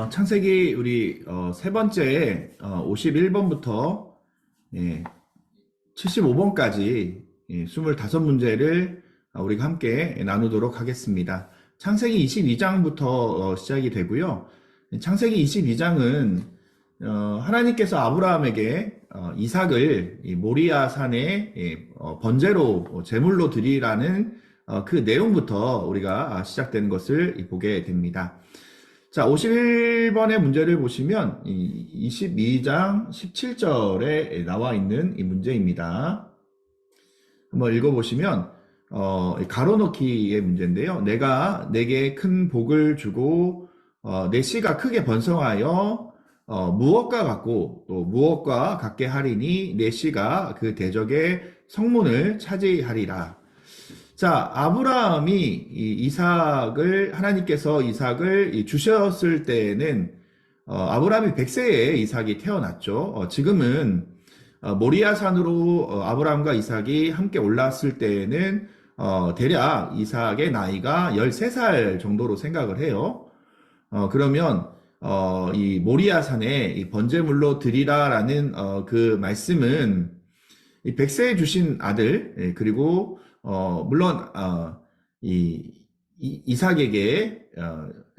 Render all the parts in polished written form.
창세기 우리 세 번째 51번부터 75번까지 25문제를 우리가 함께 나누도록 하겠습니다. 창세기 22장부터 시작이 되고요. 창세기 22장은 하나님께서 아브라함에게 이삭을 이 모리아 산에 번제로 제물로 드리라는 그 내용부터 우리가 시작되는 것을 보게 됩니다. 자, 51번의 문제를 보시면 22장 17절에 나와 있는 이 문제입니다. 한번 읽어보시면 가로놓기의 문제인데요. 내가 내게 큰 복을 주고 내 씨가 크게 번성하여 무엇과 같고 또 무엇과 같게 하리니 내 씨가 그 대적의 성문을 차지하리라. 자, 아브라함이 하나님께서 이삭을 주셨을 때에는, 아브라함이 100세에 이삭이 태어났죠. 지금은, 모리아산으로 아브라함과 이삭이 함께 올랐을 때에는, 대략 이삭의 나이가 13살 정도로 생각을 해요. 그러면, 이 모리아산에 이 번제물로 드리라라는, 그 말씀은, 이 100세에 주신 아들, 그리고 물론 이삭에게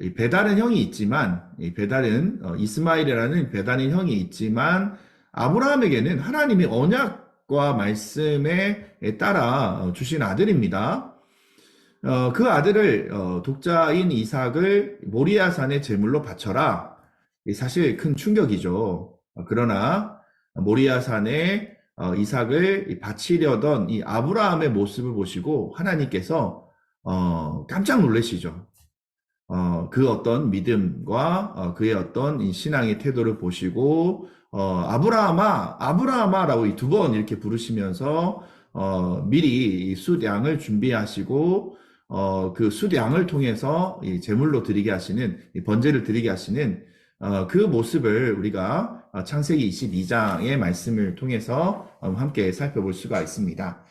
이 배다른 형이 있지만, 이 배다른 이스마엘이라는 배다른 형이 있지만 아브라함에게는 하나님의 언약과 말씀에 따라 주신 아들입니다. 그 아들을 독자인 이삭을 모리아산의 제물로 바쳐라. 사실 큰 충격이죠. 그러나 모리아산에 이삭을 바치려던 이 아브라함의 모습을 보시고 하나님께서 깜짝 놀라시죠. 그 어떤 믿음과 그의 어떤 이 신앙의 태도를 보시고 아브라함아, 아브라함아라고 두 번 이렇게 부르시면서 미리 이 숫양을 준비하시고 그 숫양을 통해서 이 제물로 드리게 하시는, 이 번제를 드리게 하시는 그 모습을 우리가 창세기 22장의 말씀을 통해서 함께 살펴볼 수가 있습니다.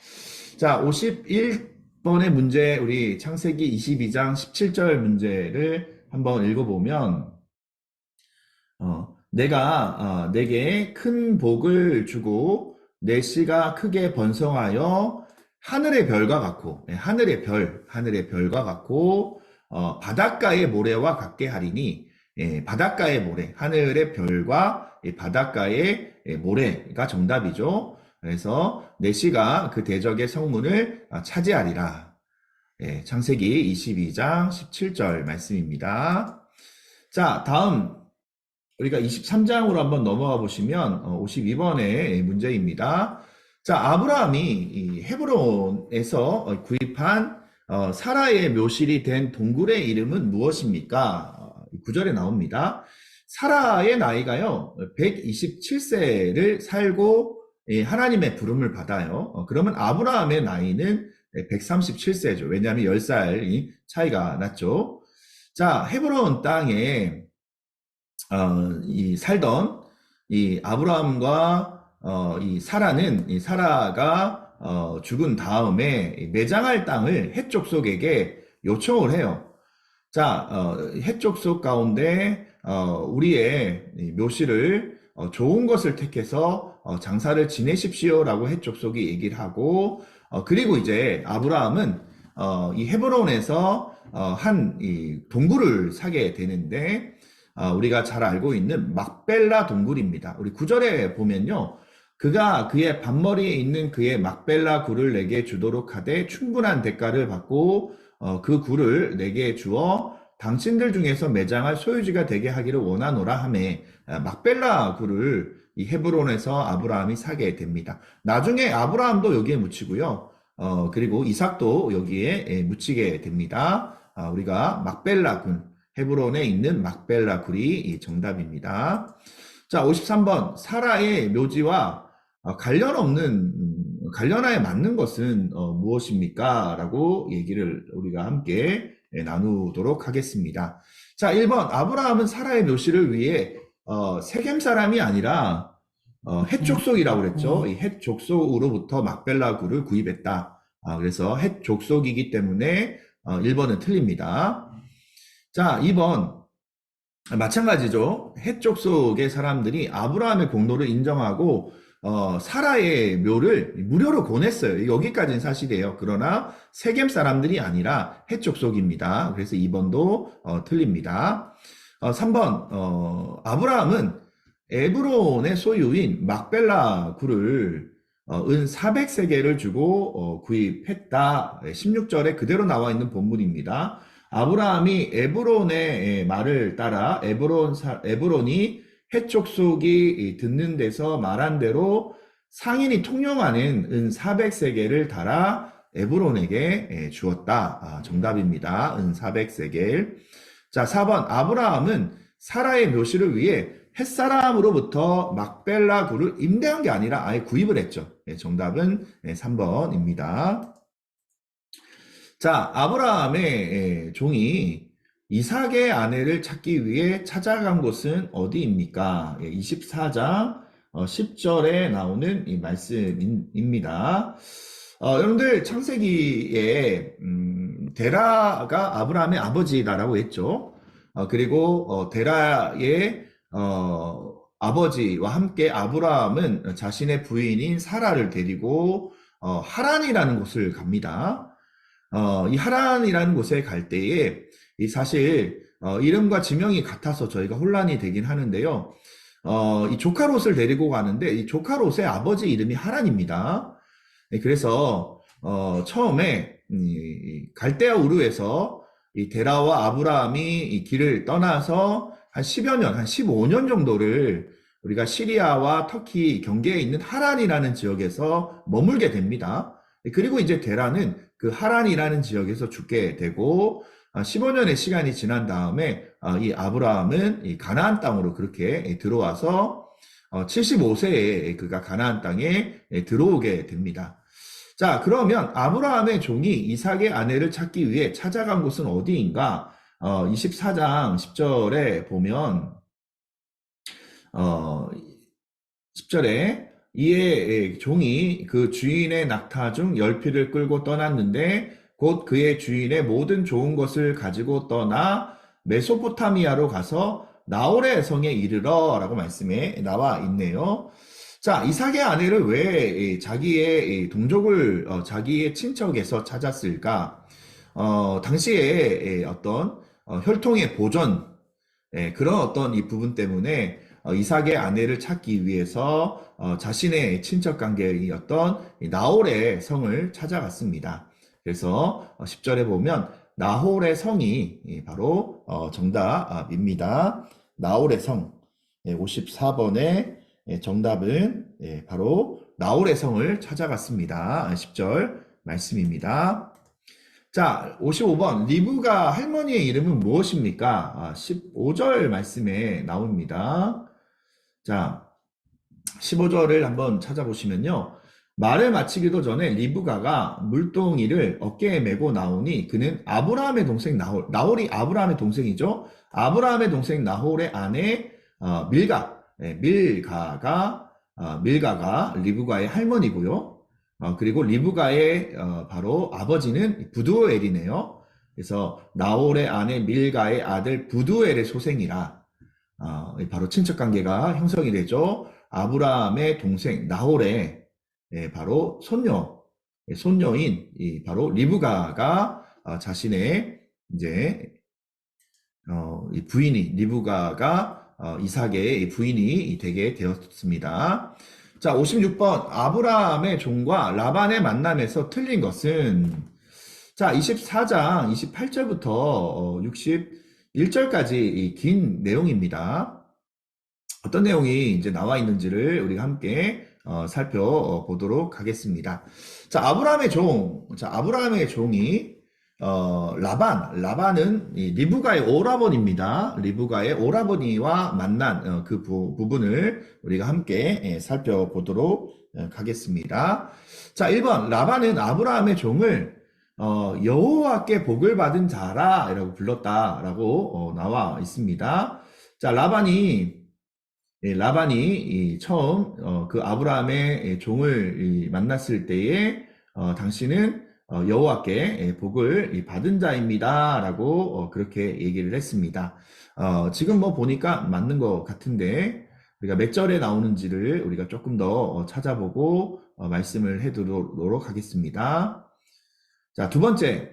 자, 51번의 문제, 우리 창세기 22장 17절 문제를 한번 읽어보면, 내가 내게 큰 복을 주고 내 씨가 크게 번성하여 하늘의 별과 같고, 하늘의 별과 같고, 바닷가의 모래와 같게 하리니, 바닷가의 모래, 하늘의 별과 바닷가의 모래가 정답이죠. 그래서 내 씨가 그 대적의 성문을 차지하리라. 창세기 22장 17절 말씀입니다. 자, 다음 우리가 23장으로 한번 넘어가 보시면 52번의 문제입니다. 자, 아브라함이 헤브론에서 구입한 사라의 묘실이 된 동굴의 이름은 무엇입니까? 9절에 나옵니다. 사라의 나이가요, 127세를 살고 하나님의 부름을 받아요. 그러면 아브라함의 나이는 137세죠. 왜냐하면 10살이 차이가 났죠. 자, 헤브론 땅에 살던 이 아브라함과 이 사라가 죽은 다음에 매장할 땅을 헷 족속에게 요청을 해요. 자, 헷 족속 가운데 우리의 묘실을 좋은 것을 택해서 장사를 지내십시오라고 헷 족속이 얘기를 하고, 그리고 이제 아브라함은 이 헤브론에서 이 동굴을 사게 되는데, 우리가 잘 알고 있는 막벨라 동굴입니다. 우리 9절에 보면요, 그가 그의 밭머리에 있는 그의 막벨라 굴을 내게 주도록 하되 충분한 대가를 받고 그 굴을 내게 주어 당신들 중에서 매장할 소유지가 되게 하기를 원하노라 하매, 막벨라 굴을 이 헤브론에서 아브라함이 사게 됩니다. 나중에 아브라함도 여기에 묻히고요, 그리고 이삭도 여기에 묻히게 됩니다. 우리가 막벨라 굴, 헤브론에 있는 막벨라 굴이 정답입니다. 자, 53번. 사라의 묘지와 관련하에 맞는 것은 무엇입니까? 라고 얘기를 우리가 함께 나누도록 하겠습니다. 자, 1번. 아브라함은 사라의 묘실을 위해 세겜 사람이 아니라 헷 족속이라고 그랬죠. 이 헷 족속으로부터 막벨라 굴을 구입했다. 그래서 헷 족속이기 때문에 1번은 틀립니다. 자, 2번. 마찬가지죠. 헷 족속의 사람들이 아브라함의 공로를 인정하고 사라의 묘를 무료로 권했어요. 여기까지는 사실이에요. 그러나 세겜 사람들이 아니라 헷 족속입니다. 그래서 2번도 틀립니다. 3번 아브라함은 에브론의 소유인 막벨라 굴을 은 400세겔을 주고 구입했다. 16절에 그대로 나와 있는 본문입니다. 아브라함이 에브론의 말을 따라 에브론이 헷 족속이 듣는 데서 말한 대로 상인이 통용하는 은 400세겔을 달아 에브론에게 주었다. 정답입니다. 은 400세겔. 자, 4번 아브라함은 사라의 묘실을 위해 햇사람으로부터 막벨라 굴을 임대한 게 아니라 아예 구입을 했죠. 정답은 3번입니다. 자, 아브라함의 종이 이삭의 아내를 찾기 위해 찾아간 곳은 어디입니까? 24장 10절에 나오는 이 말씀입니다. 여러분들 창세기에 데라가 아브라함의 아버지다라고 했죠. 그리고 데라의 아버지와 함께 아브라함은 자신의 부인인 사라를 데리고 하란이라는 곳을 갑니다. 이 하란이라는 곳에 갈 때에 사실 이름과 지명이 같아서 저희가 혼란이 되긴 하는데요. 이 조카롯을 데리고 가는데 이 조카롯의 아버지 이름이 하란입니다. 그래서 처음에 갈대아 우르에서 이 데라와 아브라함이 이 길을 떠나서 한 10여 년, 한 15년 정도를 우리가 시리아와 터키 경계에 있는 하란이라는 지역에서 머물게 됩니다. 그리고 이제 데라는 그 하란이라는 지역에서 죽게 되고 15년의 시간이 지난 다음에 이 아브라함은 이 가나안 땅으로 그렇게 들어와서 75세에 그가 가나안 땅에 들어오게 됩니다. 자, 그러면 아브라함의 종이 이삭의 아내를 찾기 위해 찾아간 곳은 어디인가? 24장 10절에 보면 10절에 이에 종이 그 주인의 낙타 중 10피를 끌고 떠났는데 곧 그의 주인의 모든 좋은 것을 가지고 떠나 메소포타미아로 가서 나홀의 성에 이르러 라고 말씀에 나와 있네요. 자, 이삭의 아내를 왜 자기의 동족을 자기의 친척에서 찾았을까? 당시에 어떤 혈통의 보존 그런 어떤 이 부분 때문에 이삭의 아내를 찾기 위해서 자신의 친척 관계이었던 나홀의 성을 찾아갔습니다. 그래서 10절에 보면 나홀의 성이 바로 정답입니다. 나홀의 성 54번의 정답은 바로 나홀의 성을 찾아갔습니다. 10절 말씀입니다. 자, 55번 리브가 할머니의 이름은 무엇입니까? 15절 말씀에 나옵니다. 자, 15절을 한번 찾아보시면요. 말을 마치기도 전에 리브가가 물동이를 어깨에 메고 나오니 그는 아브라함의 동생 나홀이 아브라함의 동생이죠. 아브라함의 동생 나홀의 아내 밀가가 리브가의 할머니고요. 그리고 리브가의 바로 아버지는 부두엘이네요. 그래서 나홀의 아내 밀가의 아들 부두엘의 소생이라 바로 친척관계가 형성이 되죠. 아브라함의 동생 나홀의 바로 손녀인 바로 리브가가 자신의 이제 부인이 리브가가 이삭의 부인이 되게 되었습니다. 자, 56번 아브라함의 종과 라반의 만남에서 틀린 것은 자, 24장 28절부터 61절까지 긴 내용입니다. 어떤 내용이 이제 나와 있는지를 우리가 함께 살펴보도록 하겠습니다. 자, 아브라함의 종이 라반은 리브가의 오라버니입니다. 리브가의 오라버니와 만난 그 부분을 우리가 함께 살펴보도록 하겠습니다. 자, 1번 라반은 아브라함의 종을 여호와께 복을 받은 자라 라고 불렀다라고 나와 있습니다. 자, 라반이 처음 그 아브라함의 종을 만났을 때에 당신은 여호와께 복을 받은 자입니다라고 그렇게 얘기를 했습니다. 지금 뭐 보니까 맞는 것 같은데 우리가 몇 절에 나오는지를 우리가 조금 더 찾아보고 말씀을 해두도록 하겠습니다. 자, 두 번째,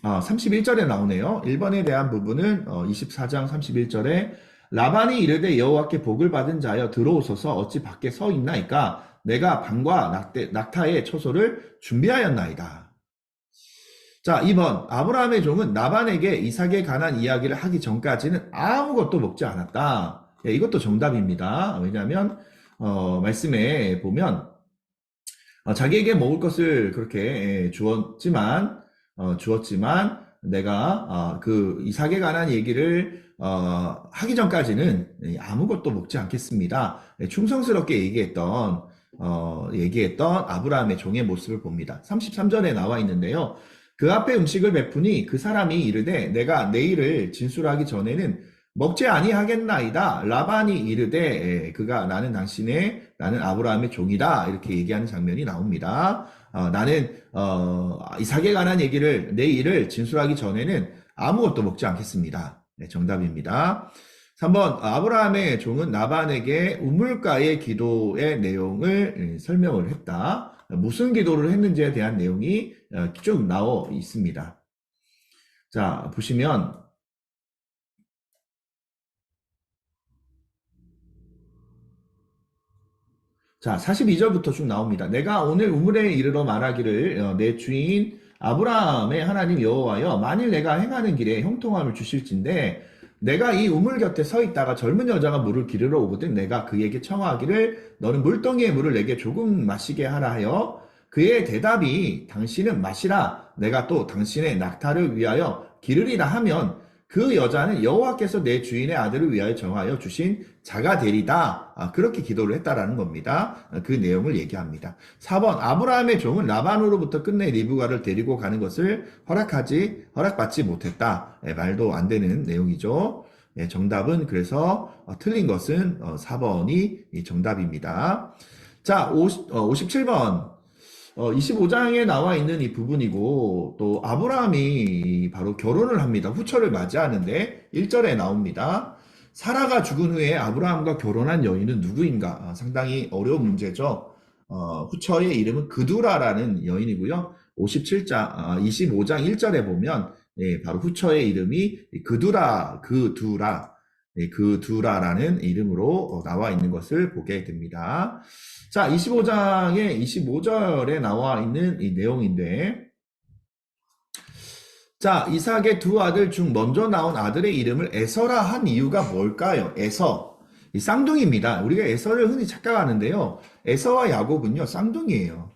31절에 나오네요. 1번에 대한 부분은 24장 31절에 라반이 이르되 여호와께 복을 받은 자여 들어오소서 어찌 밖에 서 있나이까 내가 방과 낙타의 초소를 준비하였나이다. 자, 2번 아브라함의 종은 라반에게 이삭에 관한 이야기를 하기 전까지는 아무것도 먹지 않았다. 예, 이것도 정답입니다. 왜냐하면 말씀에 보면 자기에게 먹을 것을 그렇게 주었지만 내가 그 이삭에 관한 얘기를 하기 전까지는 아무것도 먹지 않겠습니다. 충성스럽게 얘기했던 아브라함의 종의 모습을 봅니다. 33절에 나와 있는데요. 그 앞에 음식을 베푸니 그 사람이 이르되 내가 내일을 진술하기 전에는 먹지 아니하겠나이다. 라반이 이르되 그가 나는 아브라함의 종이다. 이렇게 얘기하는 장면이 나옵니다. 나는 이삭에 관한 얘기를 내 일을 진술하기 전에는 아무것도 먹지 않겠습니다. 네, 정답입니다. 3번 아브라함의 종은 라반에게 우물가의 기도의 내용을 설명을 했다. 무슨 기도를 했는지에 대한 내용이 쭉 나와 있습니다. 자, 보시면 자, 42절부터 쭉 나옵니다. 내가 오늘 우물에 이르러 말하기를 내 주인 아브라함의 하나님 여호와여 만일 내가 행하는 길에 형통함을 주실진데 내가 이 우물 곁에 서 있다가 젊은 여자가 물을 기르러 오거든 내가 그에게 청하기를 너는 물덩이의 물을 내게 조금 마시게 하라 하여 그의 대답이 당신은 마시라 내가 또 당신의 낙타를 위하여 기르리라 하면 그 여자는 여호와께서 내 주인의 아들을 위하여 정하여 주신 자가 되리다. 그렇게 기도를 했다라는 겁니다. 그 내용을 얘기합니다. 4번 아브라함의 종은 라반으로부터 끝내 리브가를 데리고 가는 것을 허락받지 못했다. 말도 안 되는 내용이죠. 정답은 그래서 틀린 것은 4번이 정답입니다. 자, 57번 25장에 나와 있는 이 부분이고 또 아브라함이 바로 결혼을 합니다. 후처를 맞이하는데 1절에 나옵니다. 사라가 죽은 후에 아브라함과 결혼한 여인은 누구인가? 상당히 어려운 문제죠. 후처의 이름은 그두라라는 여인이고요. 25장 1절에 보면 바로 후처의 이름이 그두라라는 이름으로 나와 있는 것을 보게 됩니다. 자, 25장의 25절에 나와 있는 이 내용인데, 자, 이삭의 두 아들 중 먼저 나온 아들의 이름을 에서라 한 이유가 뭘까요? 에서. 이 쌍둥이입니다. 우리가 에서를 흔히 착각하는데요. 에서와 야곱은요, 쌍둥이에요.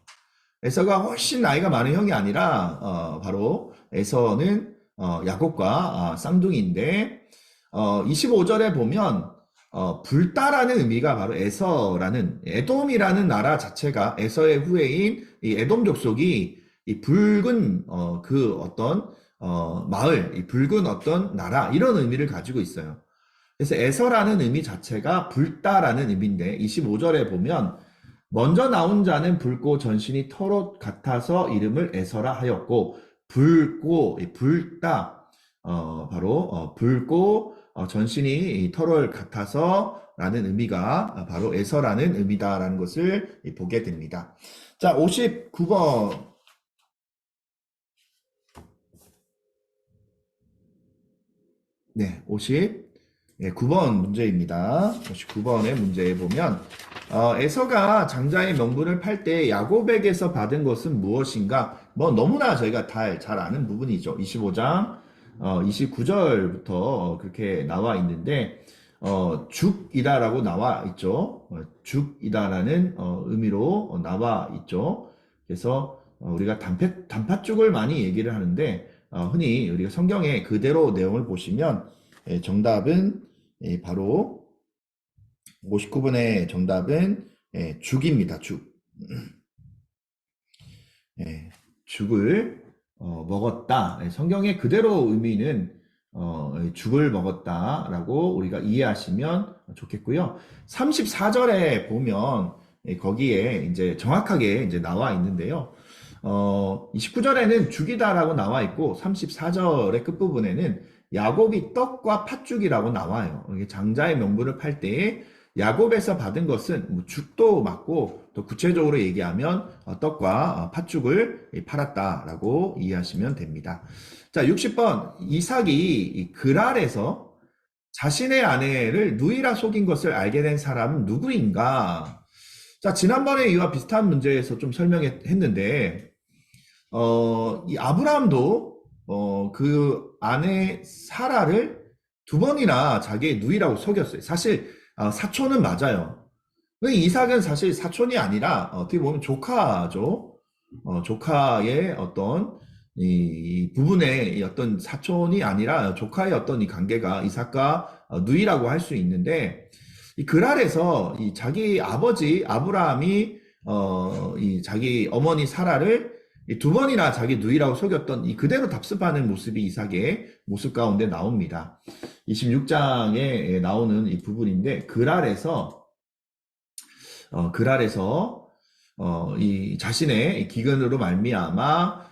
에서가 훨씬 나이가 많은 형이 아니라, 바로 에서는 야곱과 쌍둥이인데, 25절에 보면 불다라는 의미가 바로 에서라는 에돔이라는 나라 자체가 에서의 후예인 이 에돔 족속이 이 붉은 그 어떤 마을, 이 붉은 어떤 나라 이런 의미를 가지고 있어요. 그래서 에서라는 의미 자체가 불다라는 의미인데 25절에 보면 먼저 나온 자는 붉고 전신이 털옷 같아서 이름을 에서라 하였고 붉고 불다 바로 붉고 전신이 털을 같아서 라는 의미가 바로 에서라는 의미다라는 것을 보게 됩니다. 자, 59번. 네, 59번 문제입니다. 59번의 문제에 보면 에서가 장자의 명분을 팔 때 야곱에게서 받은 것은 무엇인가? 뭐 너무나 저희가 잘 아는 부분이죠. 25장 29절부터 그렇게 나와 있는데 죽이다라고 나와 있죠. 죽이다라는 의미로 나와 있죠. 그래서 우리가 단팥죽을 많이 얘기를 하는데 흔히 우리가 성경에 그대로 내용을 보시면 정답은 바로 59번의 정답은 죽입니다. 죽. 죽을 먹었다. 성경의 그대로 의미는 죽을 먹었다라고 우리가 이해하시면 좋겠고요. 34절에 보면 거기에 이제 정확하게 이제 나와 있는데요. 29절에는 죽이다라고 나와 있고 34절의 끝부분에는 야곱이 떡과 팥죽이라고 나와요. 이게 장자의 명분을 팔 때에 야곱에서 받은 것은 뭐 죽도 맞고 또 구체적으로 얘기하면 떡과 팥죽을 팔았다라고 이해하시면 됩니다. 자, 60번 이삭이 이 그랄에서 자신의 아내를 누이라 속인 것을 알게 된 사람은 누구인가? 자, 지난번에 이와 비슷한 문제에서 좀 설명했는데, 이 아브라함도, 그 아내 사라를 두 번이나 자기의 누이라고 속였어요. 사실, 사촌은 맞아요. 근데 이삭은 사실 사촌이 아니라, 어떻게 보면 조카죠. 조카의 어떤, 이 부분의 이 어떤 사촌이 아니라 조카의 어떤 이 관계가 이삭과 누이라고 할 수 있는데, 이 그랄에서 이 자기 아버지 아브라함이 이 자기 어머니 사라를 이두 번이나 자기 누이라고 속였던 이 그대로 답습하는 모습이 이삭의 모습 가운데 나옵니다. 26장에 나오는 이 부분인데 그랄에서 이 자신의 기근으로 말미암아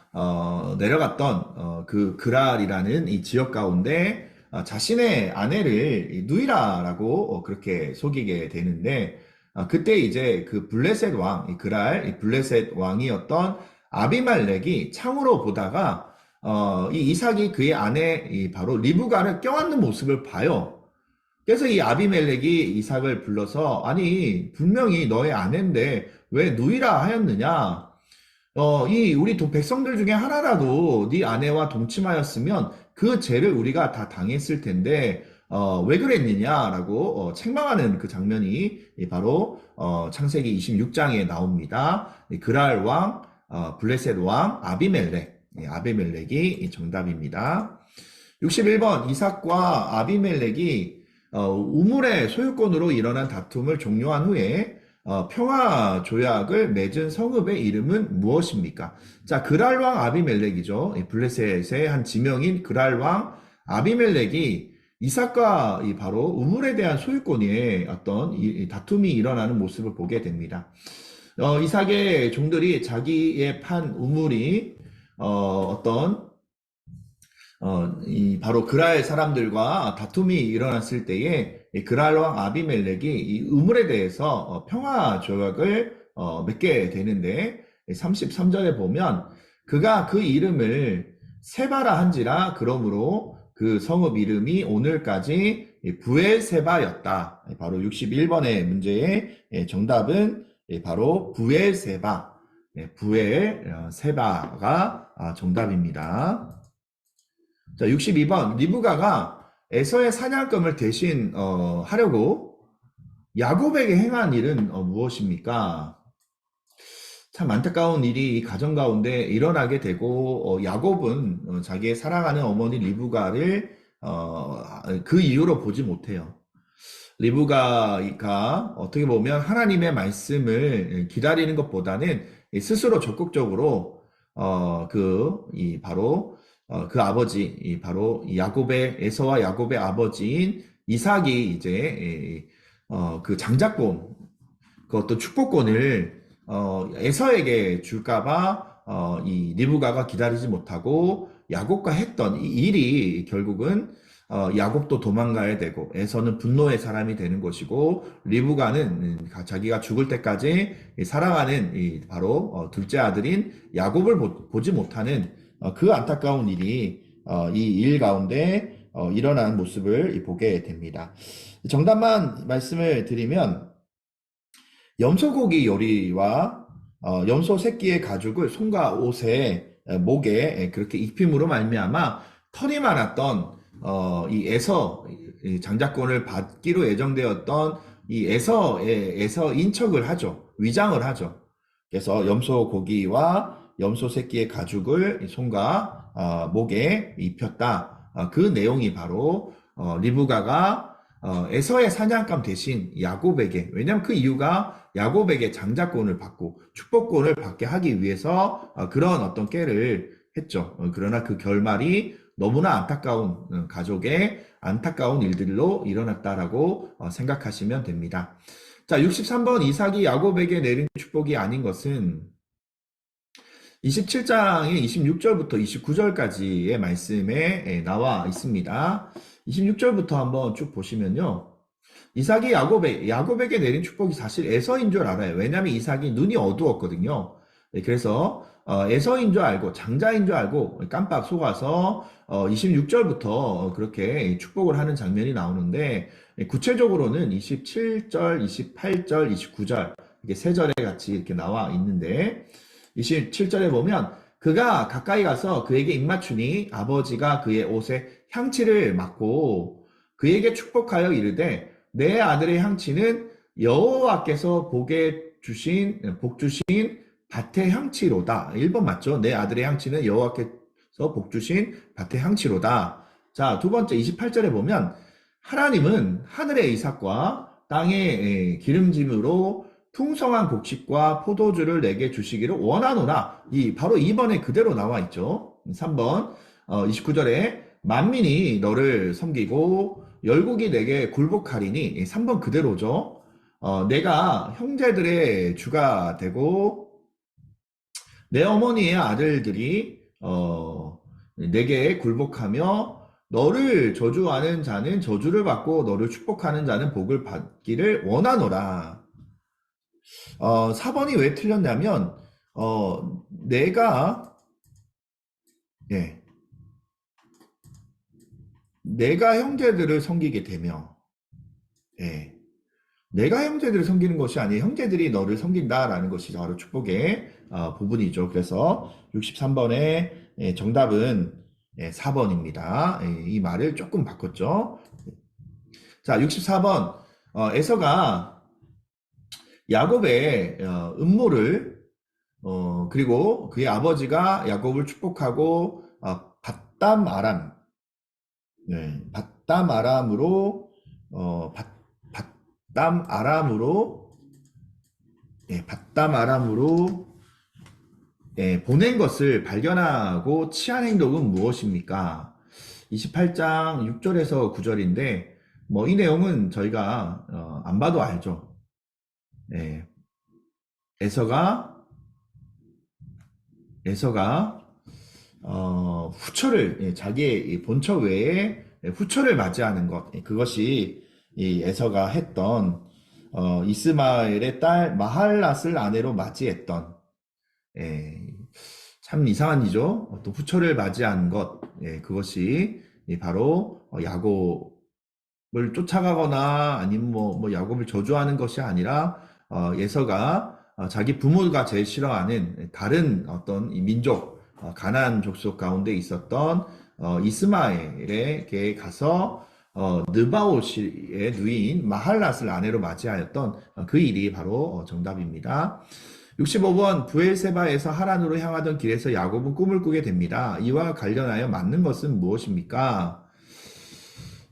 내려갔던 그 그랄이라는 이 지역 가운데 자신의 아내를 누이라라고 그렇게 속이게 되는데 그때 이제 그 블레셋 왕, 이 그랄, 이 블레셋 왕이었던 아비멜렉이 창으로 보다가 이 이삭이 그의 아내 이 바로 리브가를 껴안는 모습을 봐요. 그래서 이 아비멜렉이 이삭을 불러서 아니 분명히 너의 아내인데 왜 누이라 하였느냐? 이 우리 백성들 중에 하나라도 네 아내와 동침하였으면 그 죄를 우리가 다 당했을 텐데 왜 그랬느냐라고 책망하는 그 장면이 바로 창세기 26장에 나옵니다. 그랄 왕, 블레셋 왕 아비멜렉이 정답입니다. 61번 이삭과 아비멜렉이 우물의 소유권으로 일어난 다툼을 종료한 후에 평화 조약을 맺은 성읍의 이름은 무엇입니까? 자, 그랄왕 아비멜렉이죠. 블레셋의 한 지명인 그랄왕 아비멜렉이 이삭과 바로 우물에 대한 소유권의 어떤 이 다툼이 일어나는 모습을 보게 됩니다. 이삭의 종들이 자기의 판 우물이 어떤 이 바로 그랄 사람들과 다툼이 일어났을 때에 그랄 왕 아비멜렉이 이 우물에 대해서 평화 조약을 맺게 되는데 33절에 보면 그가 그 이름을 세바라 한지라 그러므로 그 성읍 이름이 오늘까지 부엘세바였다. 바로 61번의 문제의 정답은 바로 부엘세바, 부엘세바가 정답입니다. 자, 62번 리브가가 에서의 사냥감을 대신 하려고 야곱에게 행한 일은 무엇입니까? 참 안타까운 일이 이 가정 가운데 일어나게 되고 야곱은 자기의 사랑하는 어머니 리브가를 그 이유로 보지 못해요. 리브가가 어떻게 보면 하나님의 말씀을 기다리는 것보다는 스스로 적극적으로 바로 그 아버지 바로 야곱의 에서와 야곱의 아버지인 이삭이 이제 그 장자권 그 어떤 축복권을 에서에게 줄까봐 이 리브가가 기다리지 못하고 야곱과 했던 이 일이 결국은 야곱도 도망가야 되고 에서는 분노의 사람이 되는 것이고 리브가는 자기가 죽을 때까지 사랑하는 바로 둘째 아들인 야곱을 보지 못하는 그 안타까운 일이 이 일 가운데 일어난 모습을 보게 됩니다. 정답만 말씀을 드리면 염소고기 요리와 염소 새끼의 가죽을 손과 옷에 목에 그렇게 입힘으로 말미암아 털이 많았던 이 에서 장자권을 받기로 예정되었던 이 에서 인척을 하죠. 위장을 하죠. 그래서 염소 고기와 염소 새끼의 가죽을 손과 목에 입혔다. 그 내용이 바로 리브가가 에서의 사냥감 대신 야곱에게, 왜냐하면 그 이유가 야곱에게 장자권을 받고 축복권을 받게 하기 위해서 그런 어떤 깨를 했죠. 그러나 그 결말이 너무나 안타까운 가족의 안타까운 일들로 일어났다라고 생각하시면 됩니다. 자, 63번 이삭이 야곱에게 내린 축복이 아닌 것은 27장의 26절부터 29절까지의 말씀에 나와 있습니다. 26절부터 한번 쭉 보시면요. 이삭이 야곱에게 내린 축복이 사실 에서인 줄 알아요. 왜냐하면 이삭이 눈이 어두웠거든요. 그래서 에서인 줄 알고 장자인 줄 알고 깜빡 속아서 26절부터 그렇게 축복을 하는 장면이 나오는데, 구체적으로는 27절, 28절, 29절 이렇게 세 절에 같이 이렇게 나와 있는데, 27절에 보면 그가 가까이 가서 그에게 입맞추니 아버지가 그의 옷에 향치를 맡고 그에게 축복하여 이르되 내 아들의 향치는 여호와께서 복 주신 밭의 향치로다. 1번 맞죠? 내 아들의 향치는 여호와께서 복 주신 밭의 향치로다. 자, 두 번째 28절에 보면 하나님은 하늘의 이삭과 땅의 기름짐으로 풍성한 곡식과 포도주를 내게 주시기를 원하노라. 바로 2번에 그대로 나와 있죠. 3번 29절에 만민이 너를 섬기고 열국이 내게 굴복하리니, 3번 그대로죠. 내가 형제들의 주가 되고 내 어머니의 아들들이 내게 굴복하며 너를 저주하는 자는 저주를 받고 너를 축복하는 자는 복을 받기를 원하노라. 4번이 왜 틀렸냐면 내가 형제들을 섬기게 되며, 내가 형제들을 섬기는 것이 아니라 형제들이 너를 섬긴다라는 것이 바로 축복의 부분이죠. 그래서 63번의 정답은 4번입니다. 이 말을 조금 바꿨죠. 자, 64번 에서가 야곱의 음모를 그리고 그의 아버지가 야곱을 축복하고 밧담 아람, 밧담 아람으로 보낸 것을 발견하고 취한 행동은 무엇입니까? 28장 6절에서 9절인데 이 내용은 저희가 안 봐도 알죠. 에서가 후처를 자기의 본처 외에 후처를 맞이하는 것, 그것이 이 에서가 했던 이스마엘의 딸 마할랏을 아내로 맞이했던 참 이상한 일이죠. 또 후처를 맞이한 것, 그것이 바로 야곱을 쫓아가거나 아니면 뭐 야곱을 저주하는 것이 아니라 에서가 자기 부모가 제일 싫어하는 다른 어떤 민족, 가나안 족속 가운데 있었던 이스마엘에게 가서 느바옷의 누이인 마할랏을 아내로 맞이하였던 그 일이 바로 정답입니다. 65번 부엘세바에서 하란으로 향하던 길에서 야곱은 꿈을 꾸게 됩니다. 이와 관련하여 맞는 것은 무엇입니까?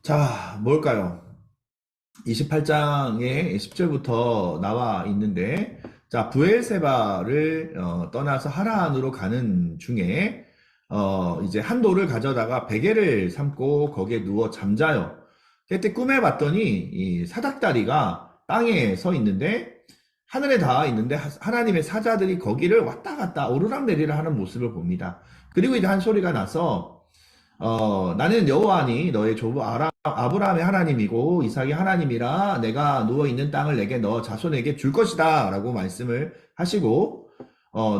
자, 뭘까요? 28장의 10절부터 나와 있는데, 자, 부엘세바를 떠나서 하란으로 가는 중에 이제 한 돌을 가져다가 베개를 삼고 거기에 누워 잠자요. 그때 꿈에 봤더니 이 사닥다리가 땅에 서 있는데 하늘에 닿아 있는데 하나님의 사자들이 거기를 왔다 갔다 오르락내리락 하는 모습을 봅니다. 그리고 이제 한 소리가 나서 나는 여호와니 너의 조부 아브라함의 하나님이고 이삭의 하나님이라 내가 누워있는 땅을 내게 너 자손에게 줄 것이다 라고 말씀을 하시고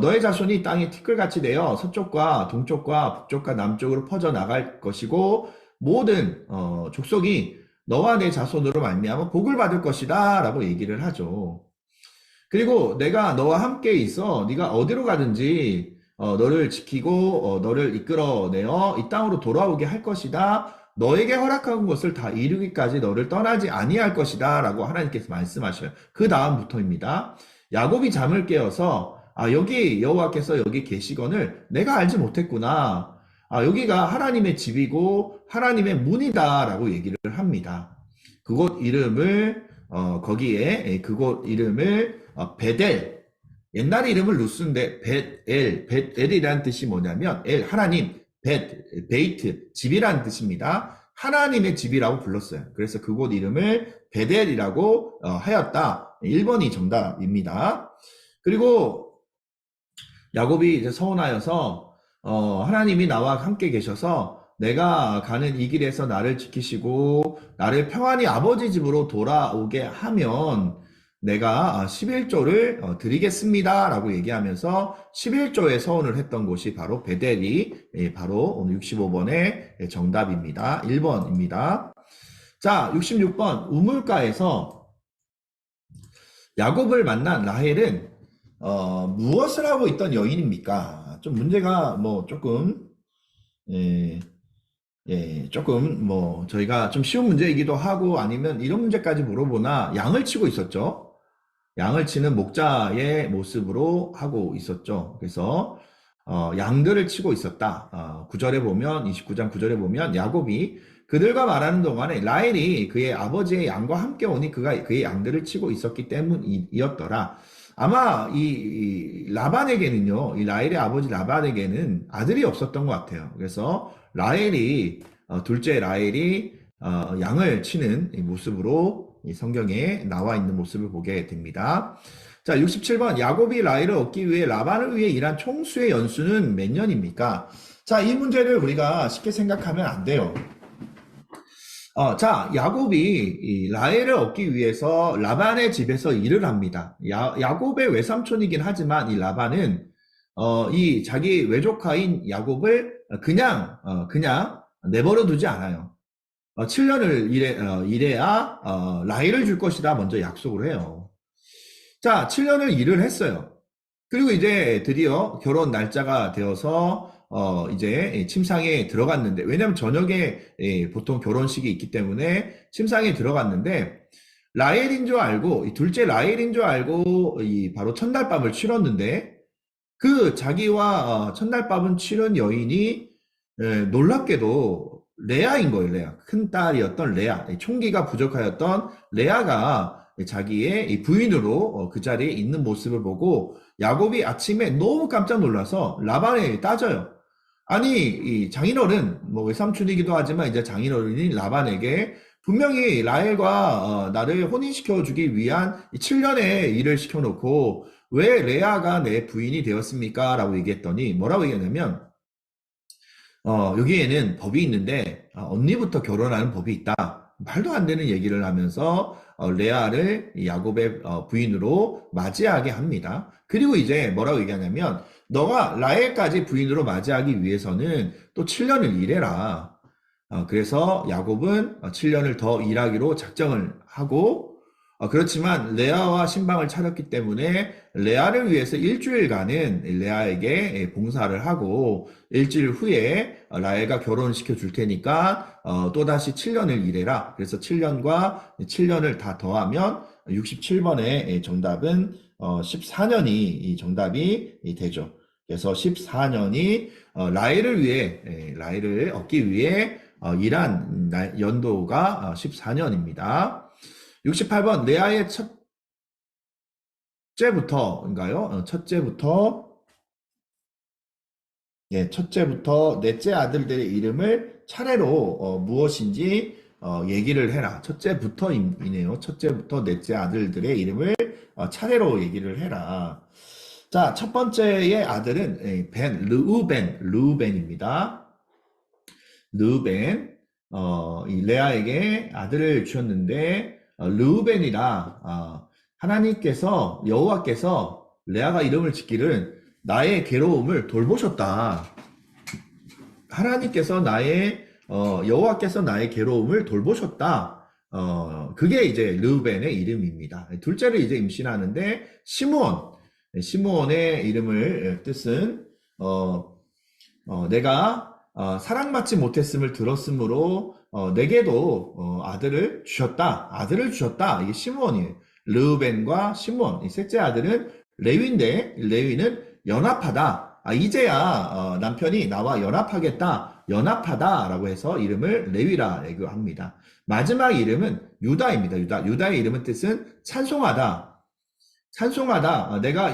너의 자손이 땅에 티끌같이 되어 서쪽과 동쪽과 북쪽과 남쪽으로 퍼져나갈 것이고 모든 족속이 너와 내 자손으로 말미암아 복을 받을 것이다 라고 얘기를 하죠. 그리고 내가 너와 함께 있어 네가 어디로 가든지 너를 지키고 너를 이끌어내어 이 땅으로 돌아오게 할 것이다. 너에게 허락한 것을 다 이루기까지 너를 떠나지 아니할 것이다 라고 하나님께서 말씀하셔요. 그 다음부터입니다. 야곱이 잠을 깨어서 여기 여호와께서 여기 계시거늘 내가 알지 못했구나. 여기가 하나님의 집이고 하나님의 문이다 라고 얘기를 합니다. 그곳 이름을 그곳 이름을 베델, 옛날 이름은 루스인데 벳엘이라는 뜻이 뭐냐면 하나님, 베이트, 집이라는 뜻입니다. 하나님의 집이라고 불렀어요. 그래서 그곳 이름을 베델이라고 하였다. 1번이 정답입니다. 그리고 야곱이 이제 서운하여서 하나님이 나와 함께 계셔서 내가 가는 이 길에서 나를 지키시고 나를 평안히 아버지 집으로 돌아오게 하면 내가 11조를 드리겠습니다 라고 얘기하면서 11조의 서원을 했던 곳이 바로 베델이 바로 오늘 65번의 정답입니다. 1번입니다. 자, 66번 우물가에서 야곱을 만난 라헬은 무엇을 하고 있던 여인입니까? 좀 문제가 뭐 조금 조금 뭐 저희가 좀 쉬운 문제이기도 하고 아니면 이런 문제까지 물어보나 양을 치고 있었죠. 양을 치는 목자의 모습으로 하고 있었죠. 그래서 양들을 치고 있었다. 9절에 보면 29장 9절에 보면 야곱이 그들과 말하는 동안에 라헬이 그의 아버지의 양과 함께 오니 그가 그의 양들을 치고 있었기 때문이었더라. 아마 이 라반에게는요, 이 라헬의 아버지 라반에게는 아들이 없었던 것 같아요. 그래서 라헬이 둘째 라헬이 양을 치는 이 모습으로 이 성경에 나와 있는 모습을 보게 됩니다. 자, 67번 야곱이 라헬을 얻기 위해 라반을 위해 일한 총수의 연수는 몇 년입니까? 자, 이 문제를 우리가 쉽게 생각하면 안 돼요. 자, 야곱이 이 라헬을 얻기 위해서 라반의 집에서 일을 합니다. 야곱의 외삼촌이긴 하지만 이 라반은 이 자기 외조카인 야곱을 그냥 내버려 두지 않아요. 7년을 일해야 라헬을 줄 것이다 먼저 약속을 해요. 자, 7년을 일을 했어요. 그리고 이제 드디어 결혼 날짜가 되어서 이제 침상에 들어갔는데, 왜냐면 저녁에 보통 결혼식이 있기 때문에 침상에 들어갔는데, 라헬인 줄 알고, 이 둘째 라헬인 줄 알고, 이 바로 첫날밤을 치렀는데, 그 자기와 첫날밤을 치른 여인이 놀랍게도 레아인 거예요, 레아. 큰 딸이었던 레아. 총기가 부족하였던 레아가 자기의 이 부인으로 그 자리에 있는 모습을 보고 야곱이 아침에 너무 깜짝 놀라서 라반에 따져요. 아니, 이 장인어른, 뭐 외삼촌이기도 하지만 이제 장인어른인 라반에게 분명히 라헬과 나를 혼인시켜주기 위한 7년의 일을 시켜놓고 왜 레아가 내 부인이 되었습니까? 라고 얘기했더니 뭐라고 얘기하냐면 여기에는 법이 있는데 언니부터 결혼하는 법이 있다. 말도 안 되는 얘기를 하면서 레아를 야곱의 부인으로 맞이하게 합니다. 그리고 이제 뭐라고 얘기하냐면 너가 라헬까지 부인으로 맞이하기 위해서는 또 7년을 일해라. 그래서 야곱은 7년을 더 일하기로 작정을 하고 그렇지만 레아와 신방을 차렸기 때문에 레아를 위해서 일주일간은 레아에게 봉사를 하고 일주일 후에 라헬과 결혼시켜 줄 테니까 또다시 7년을 일해라. 그래서 7년과 7년을 다 더하면 67번의 정답은 14년이 정답이 되죠. 그래서 14년이 라헬을 위해 라헬을 얻기 위해 일한 연도가 14년입니다. 68번 레아의 첫째부터인가요? 첫째부터 넷째 아들들의 이름을 차례로 무엇인지 얘기를 해라. 첫째부터이네요. 첫째부터 넷째 아들들의 이름을 차례로 얘기를 해라. 자, 첫 번째의 아들은 르우벤입니다. 르우벤, 이 레아에게 아들을 주셨는데 르우벤이라 하나님께서 여호와께서 레아가 이름을 짓기를 나의 괴로움을 돌보셨다. 하나님께서 여호와께서 나의 괴로움을 돌보셨다. 그게 이제 르우벤의 이름입니다. 둘째를 이제 임신하는데 시므온의 이름을 뜻은 내가 사랑받지 못했음을 들었으므로 내게도 아들을 주셨다. 이게 시므온이에요. 르우벤과 시므온. 이 셋째 아들은 레위인데 레위는 연합하다. 이제야 남편이 나와 연합하다라고 해서 이름을 레위라 얘기합니다. 마지막 이름은 유다입니다. 유다의 이름은 뜻은 찬송하다. 내가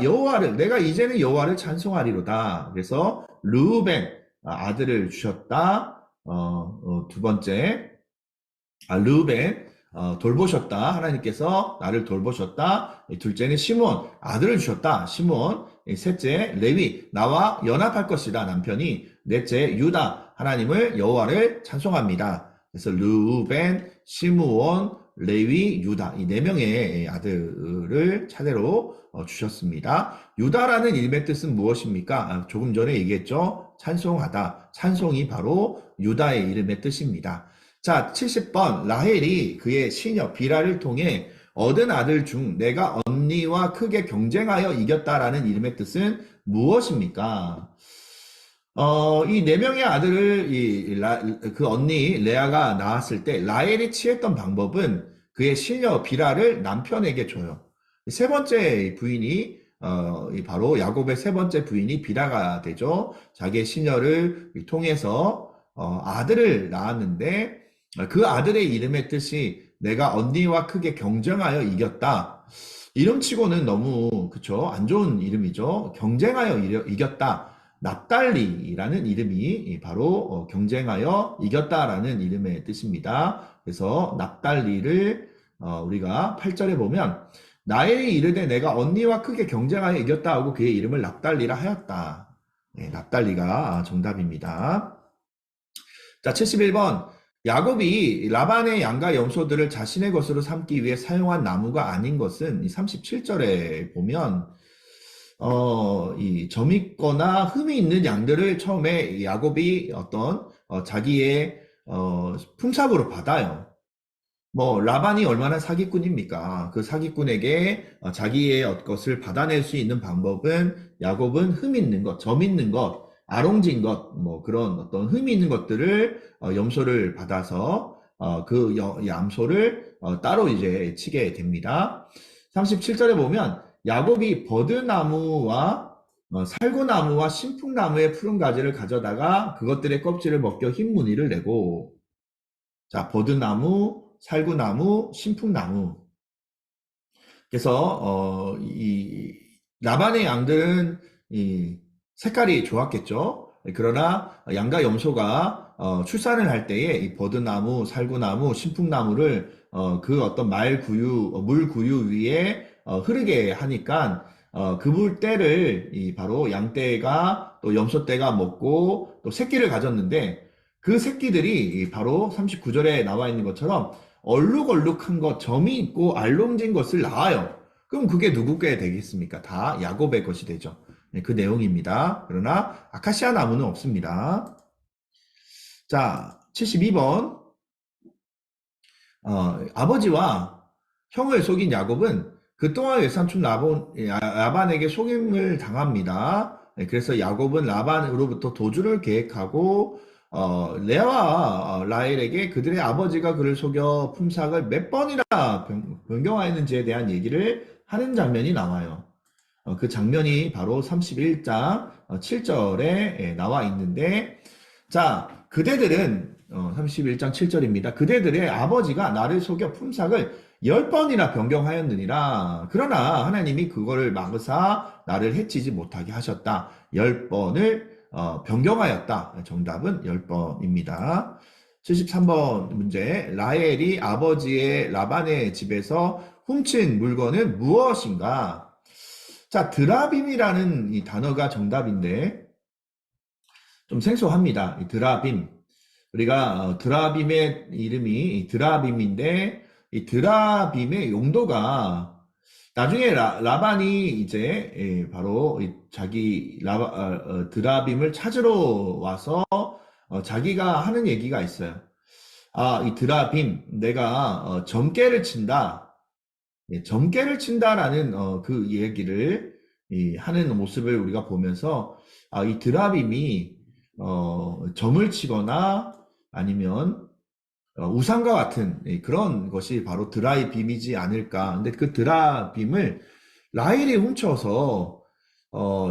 이제는 여호와를 찬송하리로다. 그래서 르우벤 아들을 주셨다. 두 번째, 르우벤 돌보셨다. 하나님께서 나를 돌보셨다. 둘째는 시므온 아들을 주셨다. 시므온 셋째 레위 나와 연합할 것이다 남편이. 넷째 유다 하나님을 여호와를 찬송합니다. 그래서 르우벤, 시므온, 레위, 유다 이 네 명의 아들을 차례로 주셨습니다. 유다라는 이름의 뜻은 무엇입니까? 조금 전에 얘기했죠. 찬송하다. 찬송이 바로 유다의 이름의 뜻입니다. 자, 70번 라헬이 그의 시녀 비라를 통해 얻은 아들 중 내가 언니와 크게 경쟁하여 이겼다라는 이름의 뜻은 무엇입니까? 이 네 명의 아들을 그 언니 레아가 낳았을 때 라헬이 취했던 방법은 그의 시녀 비라를 남편에게 줘요. 세 번째 부인이 바로 야곱의 세 번째 부인이 비라가 되죠. 자기의 시녀를 통해서 아들을 낳았는데 그 아들의 이름의 뜻이 내가 언니와 크게 경쟁하여 이겼다. 이름치고는 너무 그쵸 안 좋은 이름이죠. 경쟁하여 이겼다. 납달리라는 이름이 바로 경쟁하여 이겼다라는 이름의 뜻입니다. 그래서 납달리를 우리가 8절에 보면 나엘이 이르되 내가 언니와 크게 경쟁하여 이겼다 하고 그의 이름을 납달리라 하였다. 네, 납달리가 정답입니다. 자, 71번. 야곱이 라반의 양과 염소들을 자신의 것으로 삼기 위해 사용한 나무가 아닌 것은 37절에 보면 이 점 있거나 흠이 있는 양들을 처음에 야곱이 어떤 자기의 품삯으로 받아요. 뭐 라반이 얼마나 사기꾼입니까? 그 사기꾼에게 자기의 것을 받아낼 수 있는 방법은 야곱은 흠 있는 것, 점 있는 것, 아롱진 것, 뭐 그런 어떤 흠이 있는 것들을 염소를 받아서 그 염소를 따로 이제 치게 됩니다. 37절에 보면 야곱이 버드나무와 살구나무와 신풍나무의 푸른 가지를 가져다가 그것들의 껍질을 벗겨 흰 무늬를 내고 자 버드나무, 살구나무, 신풍나무. 그래서 이 라반의 양들은 이 색깔이 좋았겠죠. 그러나 양과 염소가 출산을 할 때에 이 버드나무, 살구나무, 신풍나무를 그 어떤 물 구유 위에 흐르게 하니까 그 물때를 바로 양떼가 또 염소떼가 먹고 또 새끼를 가졌는데 그 새끼들이 바로 39절에 나와 있는 것처럼 얼룩얼룩한 것, 점이 있고 알롱진 것을 낳아요. 그럼 그게 누구께 되겠습니까? 다 야곱의 것이 되죠. 네, 그 내용입니다. 그러나 아카시아 나무는 없습니다. 자, 72번. 아버지와 형을 속인 야곱은 그 또한 외삼촌 라반에게 속임을 당합니다. 네, 그래서 야곱은 라반으로부터 도주를 계획하고 레아와 라헬에게 그들의 아버지가 그를 속여 품삯을 몇 번이나 변경하였는지에 대한 얘기를 하는 장면이 나와요. 그 장면이 바로 31장 7절에 나와 있는데 자 그대들은 31장 7절입니다. 그대들의 아버지가 나를 속여 품삯을 10번이나 변경하였느니라. 그러나 하나님이 그거를 막으사 나를 해치지 못하게 하셨다. 10번을 변경하였다. 정답은 10번입니다. 73번 문제. 라헬이 아버지의 라반의 집에서 훔친 물건은 무엇인가? 자, 드라빔이라는 이 단어가 정답인데 좀 생소합니다. 이 드라빔. 우리가 드라빔의 이름이 드라빔인데 이 드라빔의 용도가 나중에 라반이 이제 바로 자기 드라빔을 찾으러 와서 자기가 하는 얘기가 있어요. 아, 이 드라빔 내가 점괘를 친다. 점괘를 친다라는 그 얘기를 하는 모습을 우리가 보면서 이 드라빔이 점을 치거나 아니면 우상과 같은 그런 것이 바로 드라빔이지 않을까. 근데 그 드라빔을 라헬이 훔쳐서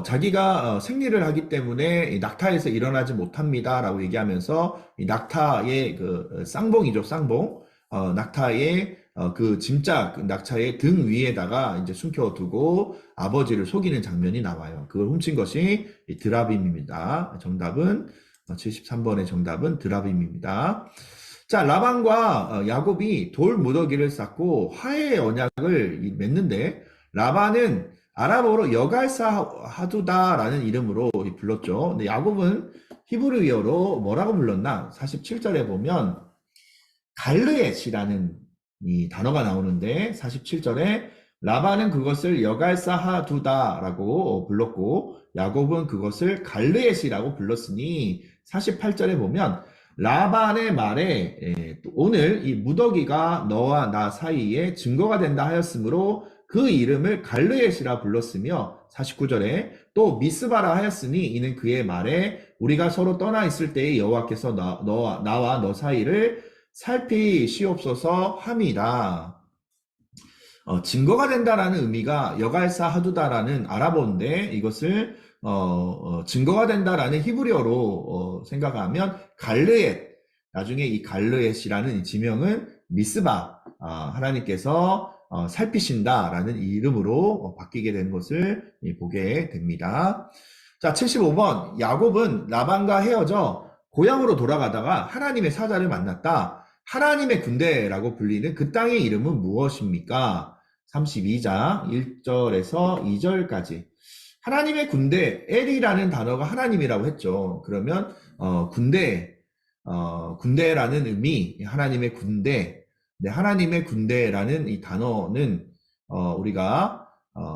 자기가 생리를 하기 때문에 낙타에서 일어나지 못합니다라고 얘기하면서 이 낙타의 그 쌍봉이죠, 쌍봉. 낙타의 그 짐짝 낙타의 등 위에다가 이제 숨겨두고 아버지를 속이는 장면이 나와요. 그걸 훔친 것이 드라빔입니다. 정답은 73번의 정답은 드라빔입니다. 자, 라반과 야곱이 돌 무더기를 쌓고 화해의 언약을 맺는데 라반은 아랍어로 여갈사 하두다라는 이름으로 불렀죠. 근데 야곱은 히브리어로 뭐라고 불렀나? 47절에 보면 갈르엣이라는 이 단어가 나오는데 47절에 라반은 그것을 여갈사하두다라고 불렀고 야곱은 그것을 갈르엣이라고 불렀으니 48절에 보면 라반의 말에 오늘 이 무더기가 너와 나 사이에 증거가 된다 하였으므로 그 이름을 갈르엣이라 불렀으며 49절에 또 미스바라 하였으니 이는 그의 말에 우리가 서로 떠나 있을 때에 여호와께서 나와 너 사이를 살피시옵소서 함이라. 증거가 된다라는 의미가 여갈사 하두다라는 아랍어인데 이것을 증거가 된다라는 히브리어로 생각하면 갈르엣, 나중에 이 갈르엣이라는 이 지명은 미스바, 하나님께서 살피신다라는 이름으로 바뀌게 된 것을 보게 됩니다. 자, 75번 야곱은 라반과 헤어져 고향으로 돌아가다가 하나님의 사자를 만났다. 하나님의 군대라고 불리는 그 땅의 이름은 무엇입니까? 32장 1절에서 2절까지. 하나님의 군대, 엘이라는 단어가 하나님이라고 했죠. 그러면 군대라는 의미, 하나님의 군대, 네, 하나님의 군대라는 이 단어는 우리가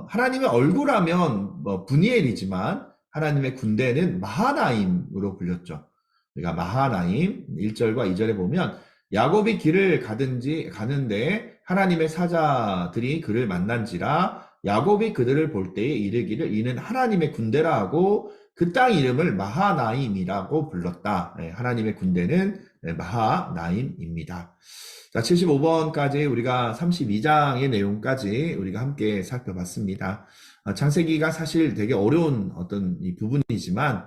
하나님의 얼굴하면 분이엘이지만 하나님의 군대는 마하나임으로 불렸죠. 우리가 마하나임 1절과 2절에 보면 야곱이 길을 가는데 하나님의 사자들이 그를 만난지라 야곱이 그들을 볼 때에 이르기를 이는 하나님의 군대라 하고 그 땅 이름을 마하나임이라고 불렀다. 네, 하나님의 군대는 마하나임입니다. 자, 75번까지 우리가 32장의 내용까지 우리가 함께 살펴봤습니다. 창세기가 사실 되게 어려운 어떤 이 부분이지만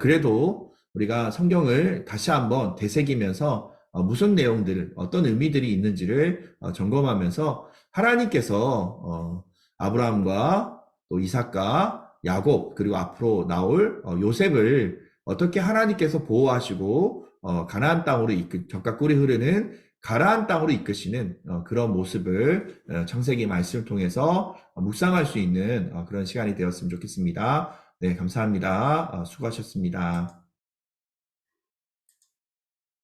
그래도 우리가 성경을 다시 한번 되새기면서 무슨 내용들, 어떤 의미들이 있는지를 점검하면서 하나님께서 아브라함과 또 이삭과 야곱 그리고 앞으로 나올 요셉을 어떻게 하나님께서 보호하시고 가나안 땅으로 젖과 꿀이 흐르는 가나안 땅으로 이끄시는 그런 모습을 창세기 말씀을 통해서 묵상할 수 있는 그런 시간이 되었으면 좋겠습니다. 네, 감사합니다. 수고하셨습니다.